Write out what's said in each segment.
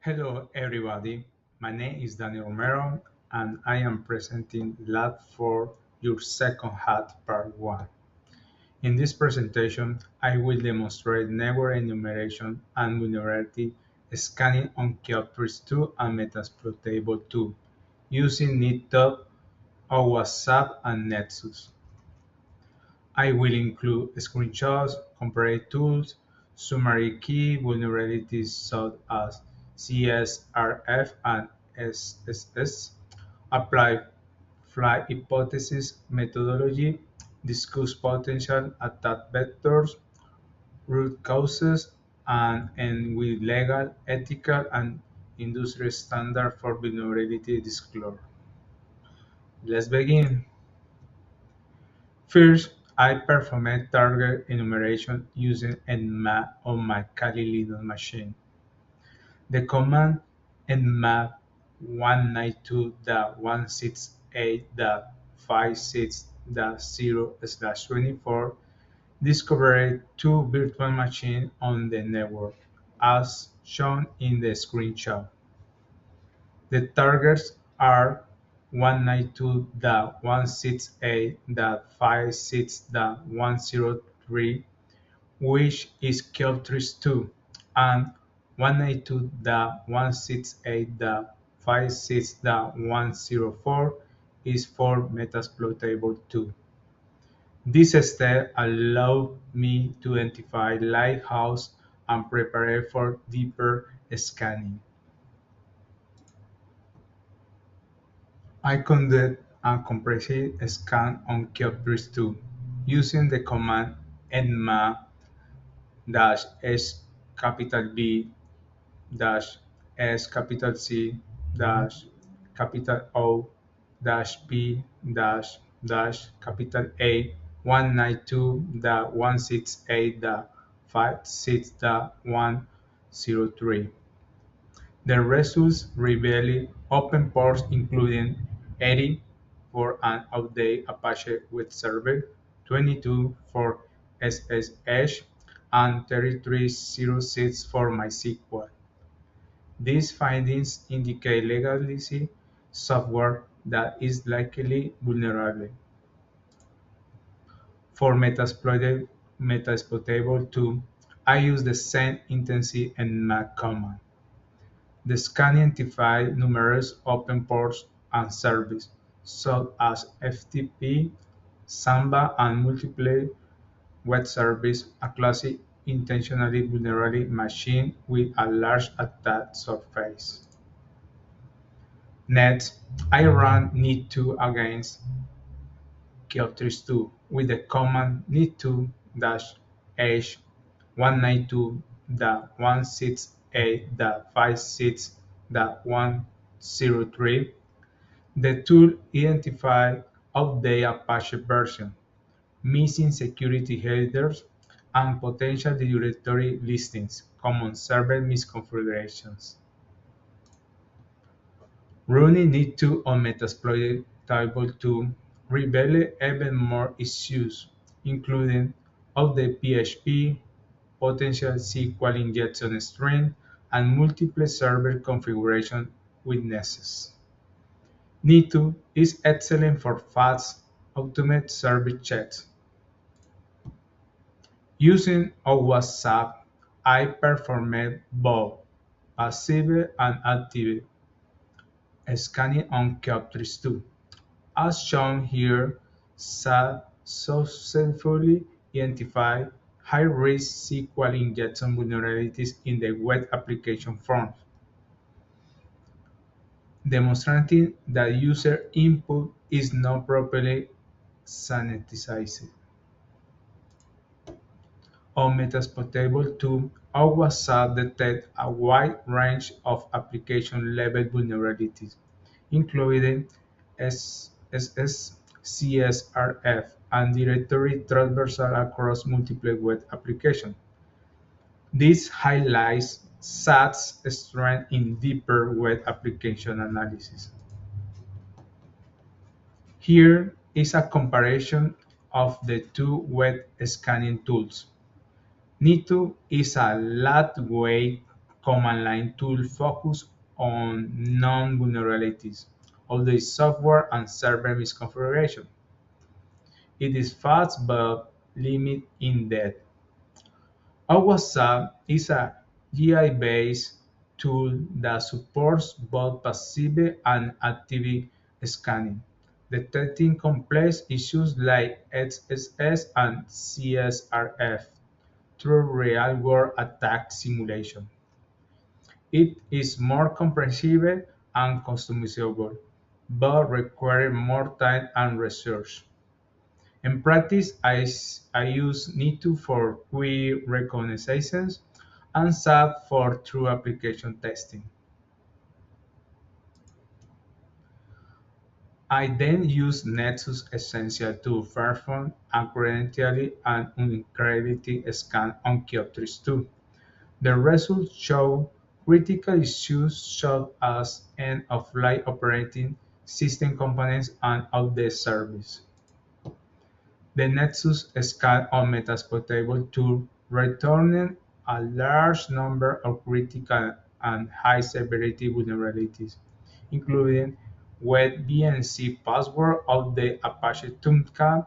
Hello everybody, my name is Daniel Romero and I am presenting Lab 4 your second hat part 1. In this presentation, I will demonstrate network enumeration and vulnerability scanning on Kyoctris 2 and Metasploitable 2 using NetTop, WhatsApp and Nexus. I will include screenshots, comparative tools, summary key vulnerabilities such as CSRF and SSS, apply flight hypothesis methodology, discuss potential attack vectors, root causes, and end with legal, ethical, and industry standard for vulnerability disclosure. Let's begin. First, I performed target enumeration using Nmap on my Kali Linux machine. The command nmap 192.168.56.0/24 discovered two virtual machines on the network, as shown in the screenshot. The targets are 192.168.56.103, which is Kyoctris 2, and 192.168.56.104 is for Metasploitable 2. This step allowed me to identify lighthouse and prepare for deeper scanning. I conducted a comprehensive scan on Kyoctris 2 using the command nmap-s capital B dash S capital C dash capital O dash P dash dash capital A 192.168.56.103. The results revealed open ports including 80 for an outdated Apache web server, 22 for SSH, and 3306 for MySQL. These findings indicate legacy software that is likely vulnerable. For Metasploitable 2, I use the same intensity nmap command. The scan identified numerous open ports and services, such as FTP, Samba, and multiple web services, a classic intentionally vulnerable machine with a large attack surface. Next, I ran need2 against Kyoctris 2 with the command need2-h 192.168.56.103. The tool identified outdated Apache version, missing security headers, and potential directory listings, common server misconfigurations. Running need2 on Metasploitable 2 revealed even more issues, including outdated PHP, potential SQL injection string, and multiple server configuration weaknesses. need2 is excellent for fast, automated service checks. Using WhatsApp, I performed both passive and active scanning on Kyoctris 2. As shown here, SAP successfully identified high-risk SQL injection vulnerabilities in the web application front, demonstrating that user input is not properly sanitized. On Metasploitable 2, our WhatsApp detected a wide range of application-level vulnerabilities, including SSS, CSRF, and directory traversal across multiple web applications. This highlights SAT's strength in deeper web application analysis. Here is a comparison of the two web scanning tools. need2 is a lightweight command line tool focus on non-vulnerabilities of the software and server misconfiguration. It is fast but limited in depth. OWASP is a GI-based tool that supports both passive and active scanning, detecting complex issues like XSS and CSRF through real-world attack simulation. It is more comprehensive and customizable, but requires more time and research. In practice, I use Nitu for query reconnaissance and SAP for true application testing. I then use Nexus Essential to perform accidentally and uncredited scan on Kyoctris 2. The results show critical issues such as end-of-life operating system components and outdated service. The Nexus scan on Metasploitable tool returned a large number of critical and high-severity vulnerabilities, including wet VNC password of the Apache Tomcat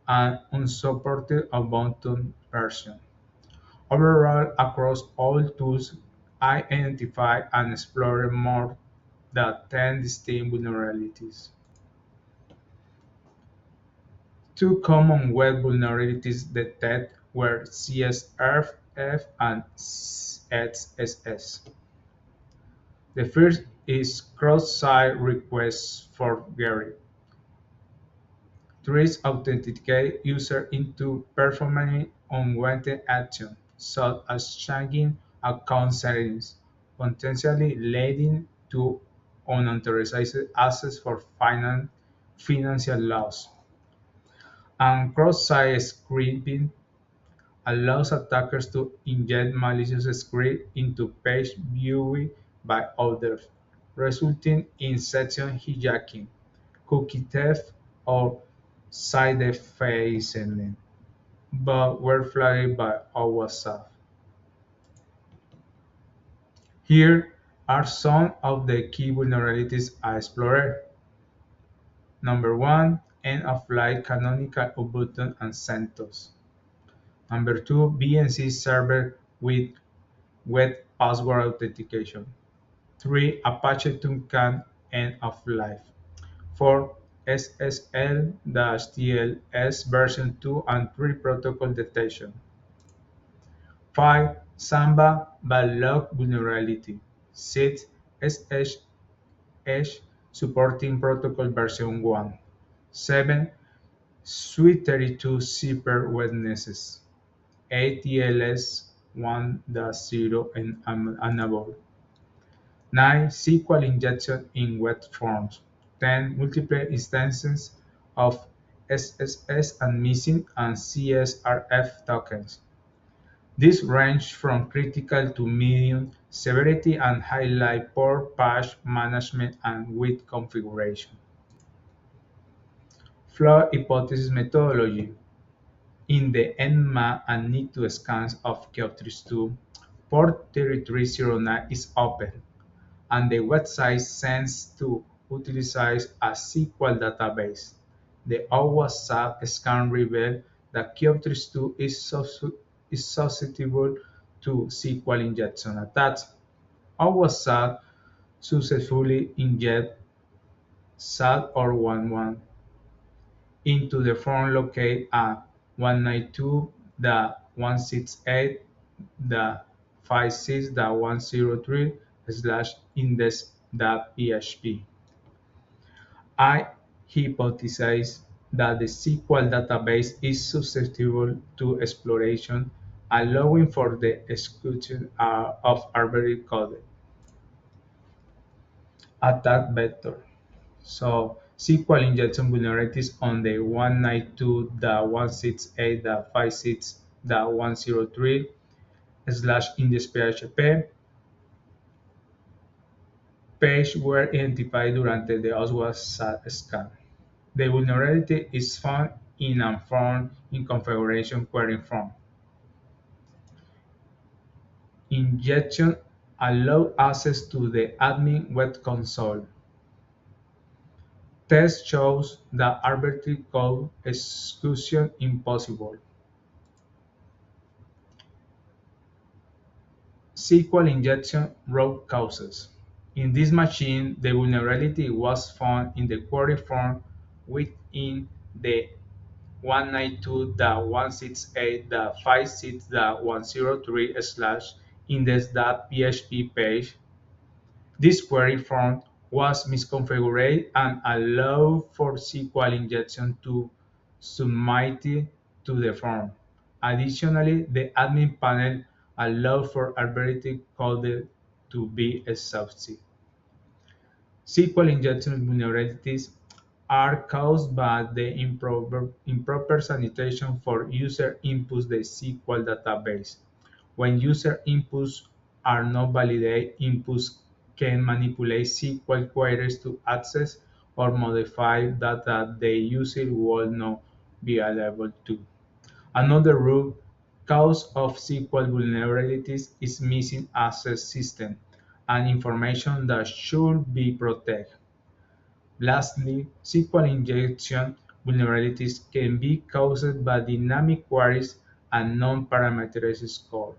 and unsupported Ubuntu version. Overall, across all tools, I identified and explored more than 10 distinct vulnerabilities. Two common web vulnerabilities detected were CSRF and XSS. The first is cross-site requests forgery. Threats authenticate users into performing unwanted actions, such as changing account settings, potentially leading to unauthorized access for financial loss. And cross-site scripting allows attackers to inject malicious script into page viewing by others, resulting in session hijacking, cookie theft, or site defacement, but were flagged by OWASP. Here are some of the key vulnerabilities I explored. Number one, end-of-life canonical Ubuntu and CentOS. Number two, VNC server with web password authentication. 3. Apache Tomcat end of life. 4. SSL-TLS version 2 and 3 protocol detection. 5. Samba backlog vulnerability. 6. SSH supporting protocol version 1. 7. Suite 32 zipper weaknesses. ATLS 1.0 and above. 9. SQL injection in web forms. 10. Multiple instances of SSS and missing and CSRF tokens. These range from critical to medium severity and highlight poor patch management and weak configuration. Flawed hypothesis methodology. In the Nmap and Nitu scans of Kyoctris 2, port 3309 is open, and the website sends to utilize a SQL database. The OWASP scan revealed that Kyoctris 2 is susceptible to SQL injection attacks. OWASP successfully inject SAT or 11 into the form located at 192.168.56.103/index.php. I hypothesize that the SQL database is susceptible to exploration, allowing for the execution of arbitrary code. Attack vector. So SQL injection vulnerabilities on the 192.168.56.103/index.php page were identified during the OWASP scan. The vulnerability is found in a form in configuration query form. Injection allow access to the admin web console. Test shows that arbitrary code execution impossible. SQL injection root causes. In this machine, the vulnerability was found in the query form within the 192.168.56.103/index.php page. This query form was misconfigured and allowed for SQL injection to submit to the form. Additionally, the admin panel allowed for arbitrary code to be exhausted. SQL injection vulnerabilities are caused by the improper sanitation for user inputs the SQL database. When user inputs are not validated, inputs can manipulate SQL queries to access or modify data the user will not be able to. Another root cause of SQL vulnerabilities is missing access system and information that should be protected. Lastly, SQL injection vulnerabilities can be caused by dynamic queries and non-parameterized code.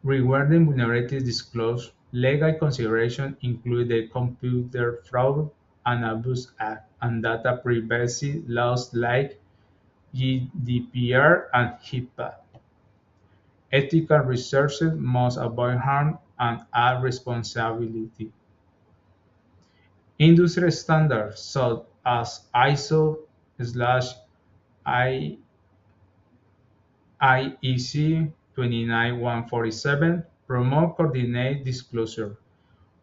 Regarding vulnerabilities disclosure, legal considerations include the Computer Fraud and Abuse Act and data privacy laws like GDPR and HIPAA. Ethical researchers must avoid harm and add responsibility. Industry standards such as ISO/IEC 29147 promote coordinated disclosure.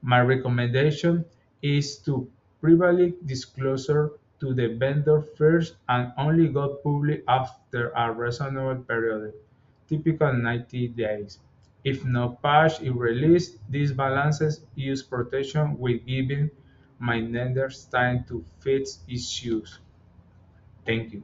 My recommendation is to privilege disclosure to the vendor first and only go public after a reasonable period, typical 90 days. If no patch is released, this balances use protection with giving my lenders time to fix issues. Thank you.